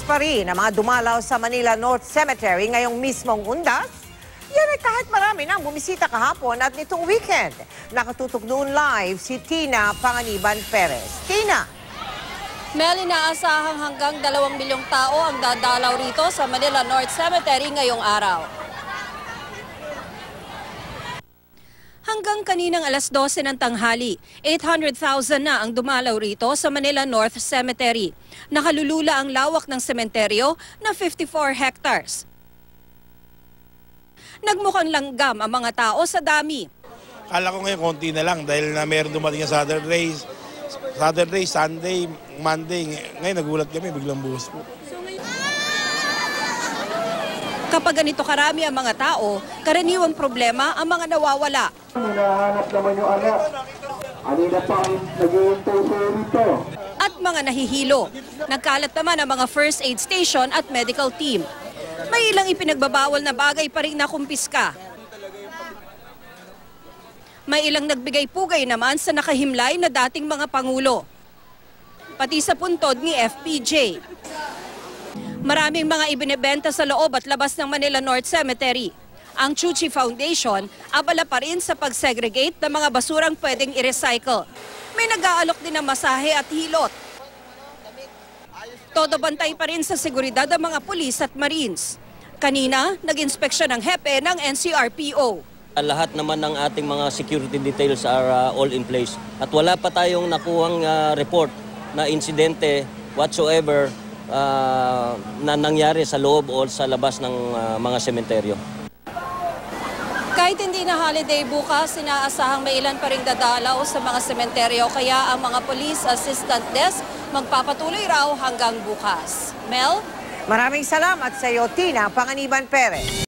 pa rin ang mga dumalaw sa Manila North Cemetery ngayong mismong undas. Yan ay kahit marami nang bumisita kahapon at nitong weekend. Nakatutok doon live si Tina Panganiban Perez. Tina! Mel, inaasahang hanggang 2 milyong tao ang dadalaw rito sa Manila North Cemetery ngayong araw. Hanggang kaninang alas 12 ng tanghali, 800,000 na ang dumalaw rito sa Manila North Cemetery. Nakalulula ang lawak ng sementeryo na 54 hectares. Nagmukhang langgam ang mga tao sa dami. Kala ko ngayon konti na lang dahil na meron dumating na Saturday, Sunday, Monday. Ngayon nagulat kami, biglang buhos po. Kapag ganito karami ang mga tao, karaniwang problema ang mga nawawala. Hinahanap naman yung anak. Kanina pa ang nag-iintay sa rito. At mga nahihilo. Nagkalat naman ang mga first aid station at medical team. May ilang ipinagbabawal na bagay pa rin na kumpiska. May ilang nagbigay-pugay naman sa nakahimlay na dating mga pangulo. Pati sa puntod ni FPJ. Maraming mga ibinebenta sa loob at labas ng Manila North Cemetery. Ang Chuchi Foundation abala pa rin sa pag-segregate ng mga basurang pwedeng i-recycle. May nag-aalok din ng masahe at hilot. Todo bantay pa rin sa seguridad ang mga pulis at marines. Kanina, nag-inspeksyon ng hepe ng NCRPO. Lahat naman ng ating mga security details are all in place. At wala pa tayong nakuhang report na insidente whatsoever na nangyari sa loob o sa labas ng mga sementeryo. Kahit hindi na holiday bukas, inaasahang may ilan pa ring dadalaw sa mga sementeryo kaya ang mga police assistant desk magpapatuloy raw hanggang bukas. Mel? Maraming salamat sa iyo, Tina Panganiban Perez.